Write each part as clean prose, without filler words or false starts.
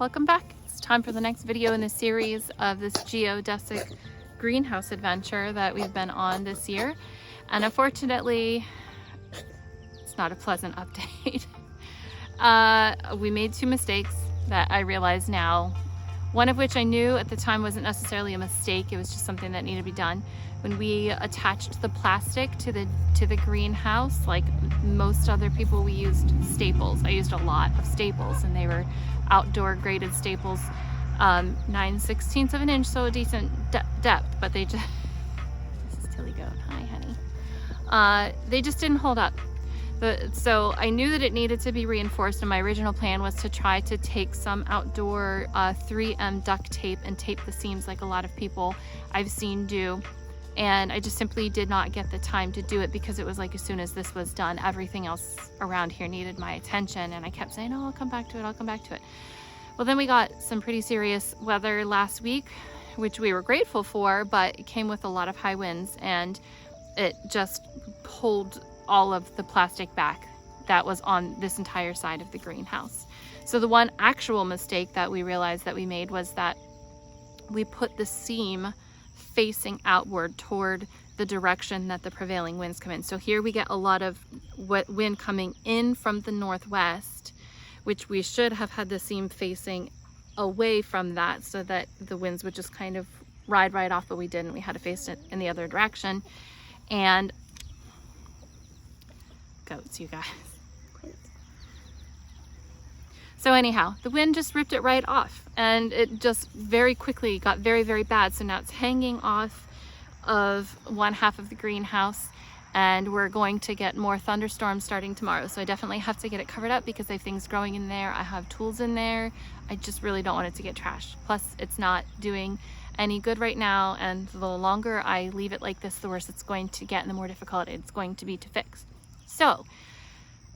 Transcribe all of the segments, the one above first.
welcome back. It's time for the next video in the series of this geodesic greenhouse adventure that we've been on this year. And unfortunately, it's not a pleasant update. We made two mistakes that I realize now. One of which I knew at the time wasn't necessarily a mistake, it was just something that needed to be done. When we attached the plastic to the greenhouse, like most other people, we used staples. I used a lot of staples, and they were outdoor graded staples, 9/16 of an inch, so a decent depth, but they just, this is Tilly Goat, hi honey. They just didn't hold up. So I knew that it needed to be reinforced, and my original plan was to try to take some outdoor 3M duct tape and tape the seams like a lot of people I've seen do. And I just simply did not get the time to do it because it was like as soon as this was done, everything else around here needed my attention. And I kept saying, oh, I'll come back to it, I'll come back to it. Well, then we got some pretty serious weather last week, which we were grateful for, but it came with a lot of high winds, and it just pulled all of the plastic back that was on this entire side of the greenhouse. So the one actual mistake that we realized that we made was that we put the seam facing outward toward the direction that the prevailing winds come in. So here we get a lot of wind coming in from the northwest, which we should have had the seam facing away from that so that the winds would just kind of ride right off, but we didn't. We had to face it in the other direction. And goats, you guys. So anyhow, the wind just ripped it right off, and it just very quickly got very, very bad. So now it's hanging off of one half of the greenhouse, and we're going to get more thunderstorms starting tomorrow. So I definitely have to get it covered up because I have things growing in there. I have tools in there. I just really don't want it to get trashed. Plus, it's not doing any good right now, and the longer I leave it like this, the worse it's going to get and the more difficult it's going to be to fix. So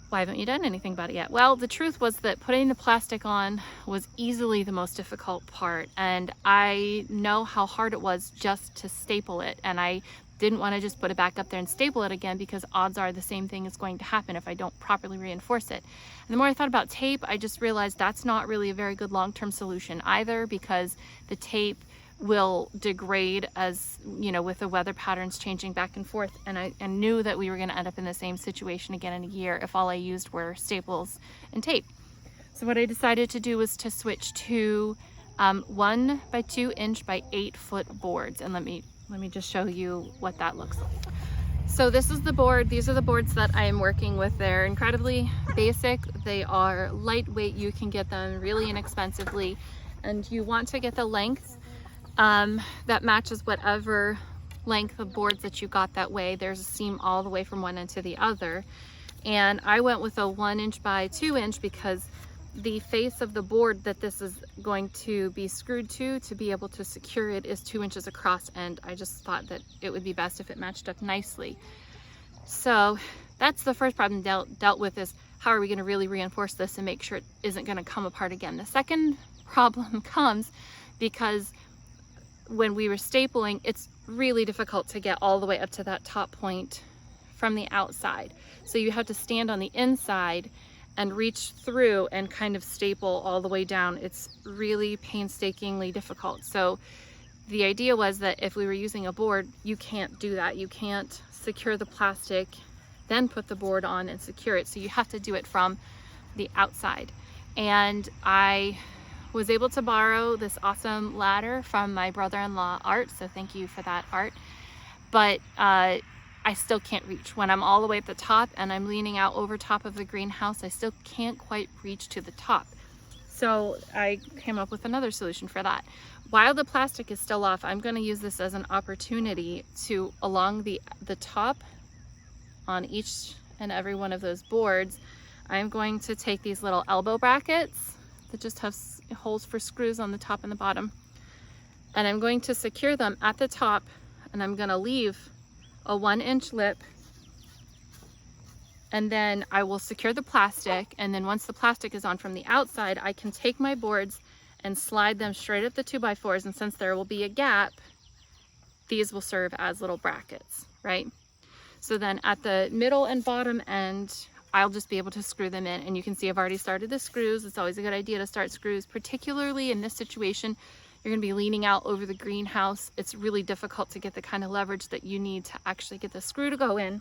why haven't you done anything about it yet? Well, the truth was that putting the plastic on was easily the most difficult part, and I know how hard it was just to staple it, and I didn't want to just put it back up there and staple it again because odds are the same thing is going to happen if I don't properly reinforce it. And the more I thought about tape, I just realized that's not really a very good long-term solution either, because the tape will degrade as, you know, with the weather patterns changing back and forth. And I knew that we were going to end up in the same situation again in a year if all I used were staples and tape. So what I decided to do was to switch to 1 by 2 inch by 8 foot boards. And let me just show you what that looks like. So this is the board. These are the boards that I am working with. They're incredibly basic. They are lightweight. You can get them really inexpensively, and you want to get the length that matches whatever length of boards that you got. That way there's a seam all the way from one end to the other. And I went with a 1 inch by 2 inch because the face of the board that this is going to be screwed to be able to secure it is 2 inches across, and I just thought that it would be best if it matched up nicely. So that's the first problem dealt with, is how are we going to really reinforce this and make sure it isn't going to come apart again. The second problem comes because when we were stapling, it's really difficult to get all the way up to that top point from the outside. So you have to stand on the inside and reach through and kind of staple all the way down. It's really painstakingly difficult. So the idea was that if we were using a board, you can't do that. You can't secure the plastic, then put the board on and secure it. So you have to do it from the outside. And I was able to borrow this awesome ladder from my brother-in-law, Art, so thank you for that, Art. But I still can't reach. When I'm all the way at the top and I'm leaning out over top of the greenhouse, I still can't quite reach to the top. So I came up with another solution for that. While the plastic is still off, I'm going to use this as an opportunity to, along the top on each and every one of those boards, I'm going to take these little elbow brackets that just have holes for screws on the top and the bottom, and I'm going to secure them at the top, and I'm going to leave a 1 inch lip, and then I will secure the plastic, and then once the plastic is on from the outside, I can take my boards and slide them straight at the 2x4s, and since there will be a gap, these will serve as little brackets, right? So then at the middle and bottom end I'll just be able to screw them in. And you can see I've already started the screws. It's always a good idea to start screws, particularly in this situation. You're going to be leaning out over the greenhouse. It's really difficult to get the kind of leverage that you need to actually get the screw to go in.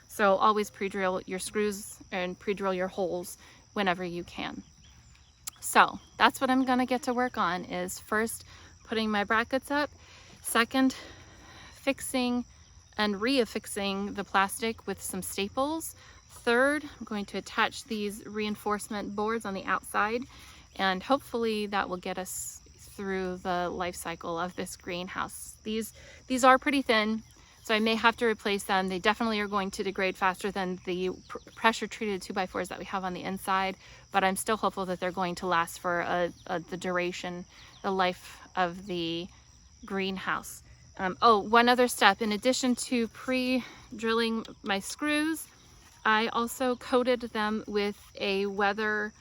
So always pre-drill your screws and pre-drill your holes whenever you can. So that's what I'm going to get to work on, is first putting my brackets up, second fixing and reaffixing the plastic with some staples, third I'm going to attach these reinforcement boards on the outside, and hopefully that will get us through the life cycle of this greenhouse. These are pretty thin, so I may have to replace them. They definitely are going to degrade faster than the pressure treated 2x4s that we have on the inside, but I'm still hopeful that they're going to last for the duration, the life of the greenhouse. Oh, one other step, in addition to pre-drilling my screws, I also coated them with a weather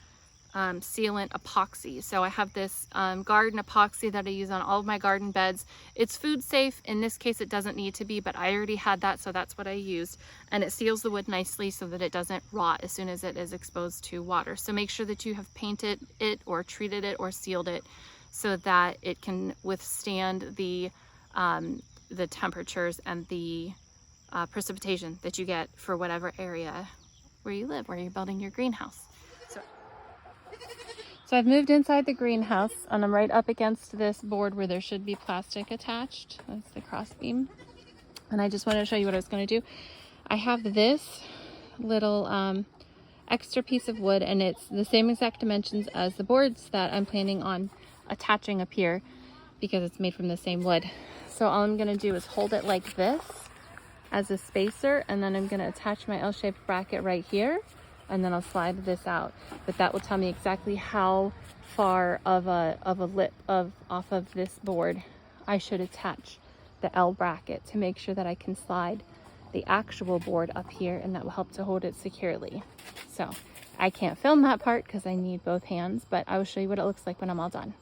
sealant epoxy. So I have this garden epoxy that I use on all of my garden beds. It's food safe. In this case, it doesn't need to be, but I already had that, so that's what I used. And it seals the wood nicely so that it doesn't rot as soon as it is exposed to water. So make sure that you have painted it or treated it or sealed it so that it can withstand the temperatures and the precipitation that you get for whatever area where you live, where you're building your greenhouse. So I've moved inside the greenhouse, and I'm right up against this board where there should be plastic attached. That's the cross beam. And I just wanted to show you what I was going to do. I have this little extra piece of wood, and it's the same exact dimensions as the boards that I'm planning on attaching up here because it's made from the same wood. So all I'm going to do is hold it like this as a spacer, and then I'm going to attach my L-shaped bracket right here, and then I'll slide this out. But that will tell me exactly how far of a lip off of this board I should attach the L bracket to make sure that I can slide the actual board up here, and that will help to hold it securely. So I can't film that part because I need both hands, but I will show you what it looks like when I'm all done.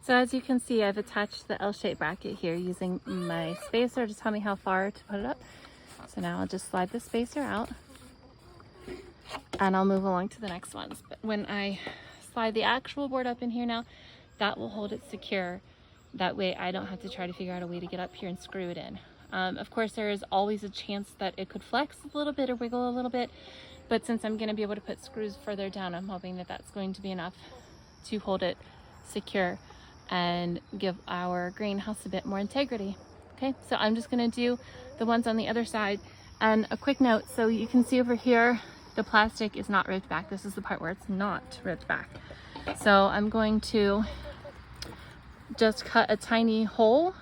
So as you can see, I've attached the L-shaped bracket here using my spacer to tell me how far to put it up. So now I'll just slide the spacer out, and I'll move along to the next ones. But when I slide the actual board up in here now, that will hold it secure. That way I don't have to try to figure out a way to get up here and screw it in. Of course, there is always a chance that it could flex a little bit or wiggle a little bit, but since I'm going to be able to put screws further down, I'm hoping that that's going to be enough to hold it secure and give our greenhouse a bit more integrity. Okay, so I'm just going to do the ones on the other side. And a quick note, so you can see over here, the plastic is not ripped back. This is the part where it's not ripped back. So I'm going to just cut a tiny hole,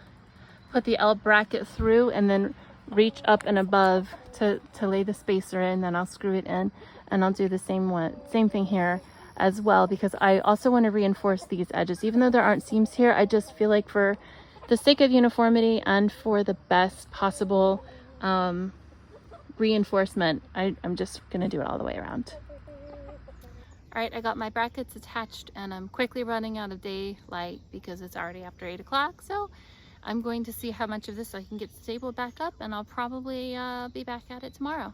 put the L bracket through, and then reach up and above to lay the spacer in. Then I'll screw it in, and I'll do the same thing here as well, because I also want to reinforce these edges. Even though there aren't seams here, I just feel like for the sake of uniformity and for the best possible reinforcement, I'm just going to do it all the way around. All right, I got my brackets attached, and I'm quickly running out of daylight because it's already after 8 o'clock. So I'm going to see how much of this I can get stapled back up, and I'll probably be back at it tomorrow.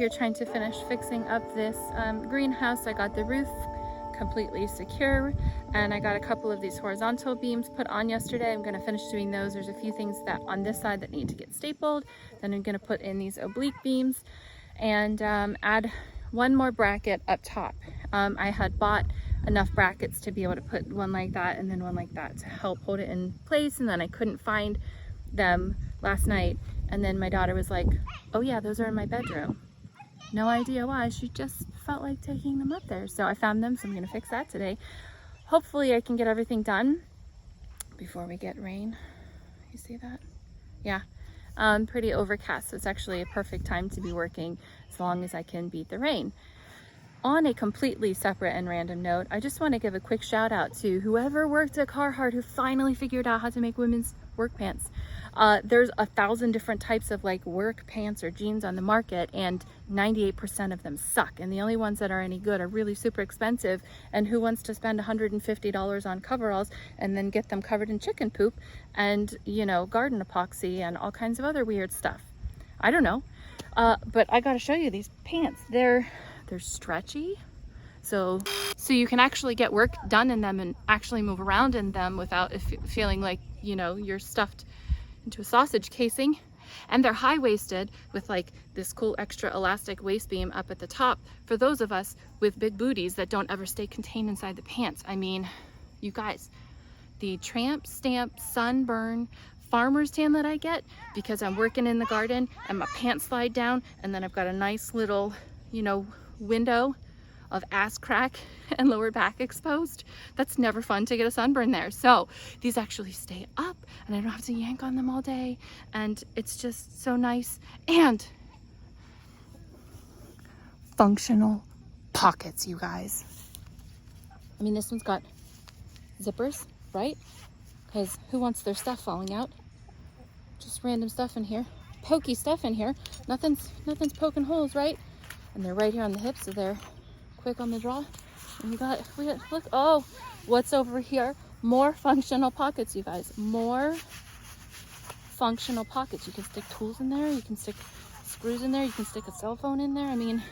here trying to finish fixing up this greenhouse. I got the roof completely secure, and I got a couple of these horizontal beams put on yesterday. I'm going to finish doing those. There's a few things that on this side that need to get stapled. Then I'm going to put in these oblique beams and add one more bracket up top. I had bought enough brackets to be able to put one like that and then one like that to help hold it in place, and then I couldn't find them last night, and then my daughter was like, oh yeah, those are in my bedroom. No idea why, she just felt like taking them up there. So I found them, so I'm gonna fix that today. Hopefully I can get everything done before we get rain. You see that? Yeah, pretty overcast, so it's actually a perfect time to be working as long as I can beat the rain. On a completely separate and random note, I just want to give a quick shout out to whoever worked at Carhartt who finally figured out how to make women's work pants. There's 1,000 different types of like work pants or jeans on the market, and 98% of them suck, and the only ones that are any good are really super expensive. And who wants to spend $150 on coveralls and then get them covered in chicken poop and, you know, garden epoxy and all kinds of other weird stuff? I don't know, but I gotta show you these pants. They're stretchy, so you can actually get work done in them and actually move around in them without feeling like, you know, you're stuffed into a sausage casing. And they're high-waisted with like this cool extra elastic waist beam up at the top for those of us with big booties that don't ever stay contained inside the pants. I mean, you guys, the tramp stamp sunburn farmer's tan that I get because I'm working in the garden and my pants slide down, and then I've got a nice little, you know, window of ass crack and lower back exposed. That's never fun to get a sunburn there. So these actually stay up and I don't have to yank on them all day, and it's just so nice. And functional pockets, you guys. I mean, this one's got zippers, right? Because who wants their stuff falling out? Just random stuff in here, pokey stuff in here. Nothing's poking holes, right? And they're right here on the hips, so they're quick on the draw. And we got, look, oh, what's over here? More functional pockets, you guys. More functional pockets. You can stick tools in there, you can stick screws in there, you can stick a cell phone in there. I mean,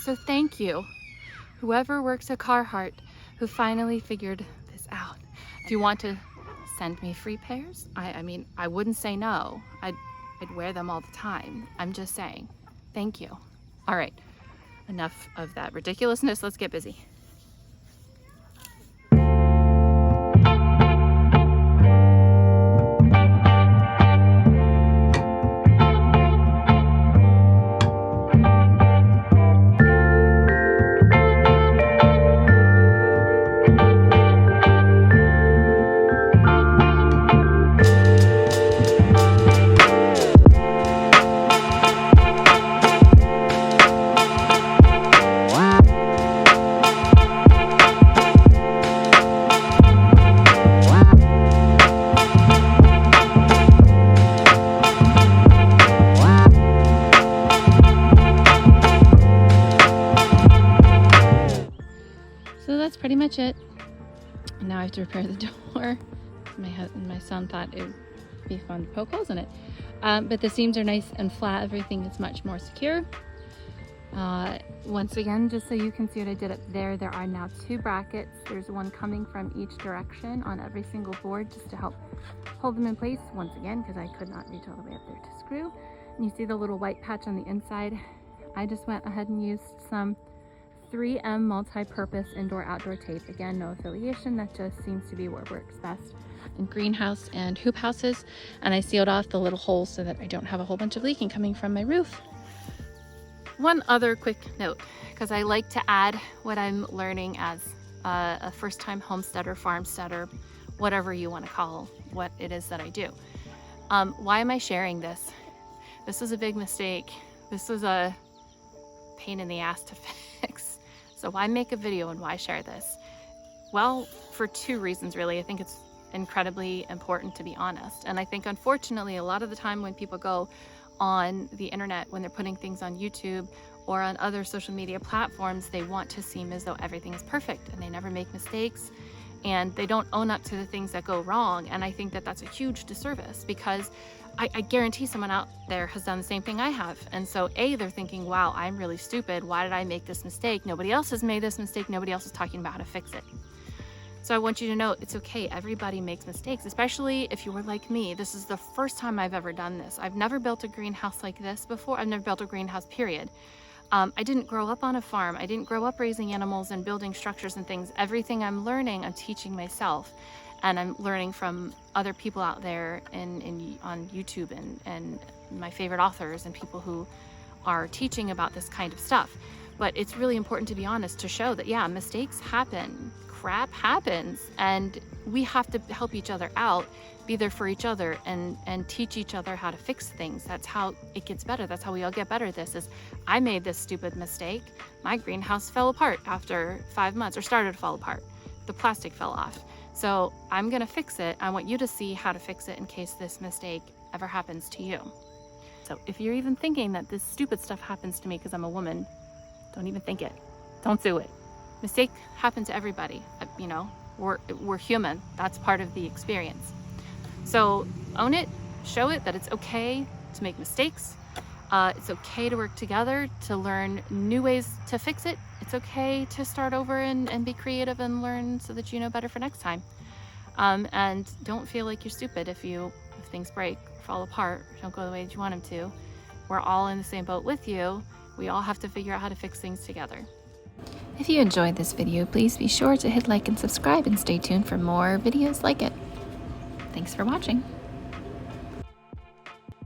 so thank you, whoever works at Carhartt who finally figured this out. If you want to send me free pairs, I mean, I wouldn't say no. I'd wear them all the time. I'm just saying. Thank you. All right, enough of that ridiculousness. Let's get busy. So that's pretty much it. Now I have to repair the door. My son thought it would be fun to poke holes in it. But the seams are nice and flat. Everything is much more secure. Once again, just so you can see what I did up there, there are now 2 brackets. There's one coming from each direction on every single board just to help hold them in place. Once again, because I could not reach all the way up there to screw. And you see the little white patch on the inside. I just went ahead and used some 3M multi-purpose indoor-outdoor tape. Again, no affiliation, that just seems to be what works best in greenhouse and hoop houses. And I sealed off the little holes so that I don't have a whole bunch of leaking coming from my roof. One other quick note, because I like to add what I'm learning as a first-time homesteader, farmsteader, whatever you want to call what it is that I do. Why am I sharing this? This was a big mistake. This was a pain in the ass to fix. So why make a video and why share this? Well, for 2 reasons really. I think it's incredibly important to be honest. And I think unfortunately a lot of the time when people go on the internet, when they're putting things on YouTube or on other social media platforms, they want to seem as though everything is perfect and they never make mistakes and they don't own up to the things that go wrong. And I think that that's a huge disservice, because I guarantee someone out there has done the same thing I have. And so they're thinking, wow, I'm really stupid. Why did I make this mistake? Nobody else has made this mistake. Nobody else is talking about how to fix it. So I want you to know it's okay. Everybody makes mistakes, especially if you were like me. This is the first time I've ever done this. I've never built a greenhouse like this before. I've never built a greenhouse, period. I didn't grow up on a farm. I didn't grow up raising animals and building structures and things. Everything I'm learning, I'm teaching myself. And I'm learning from other people out there on YouTube and my favorite authors and people who are teaching about this kind of stuff. But it's really important to be honest, to show that, yeah, mistakes happen, crap happens, and we have to help each other out, be there for each other, and teach each other how to fix things. That's how it gets better. That's how we all get better at this. Is I made this stupid mistake. My greenhouse fell apart after 5 months, or started to fall apart. The plastic fell off. So I'm gonna fix it. I want you to see how to fix it in case this mistake ever happens to you. So if you're even thinking that this stupid stuff happens to me because I'm a woman, don't even think it. Don't do it. Mistakes happen to everybody. You know, we're human. That's part of the experience. So own it, show it that it's okay to make mistakes. It's okay to work together to learn new ways to fix it. It's okay to start over and be creative and learn so that you know better for next time. And don't feel like you're stupid if things break, fall apart, or don't go the way that you want them to. We're all in the same boat with you. We all have to figure out how to fix things together. If you enjoyed this video, please be sure to hit like and subscribe and stay tuned for more videos like it. Thanks for watching.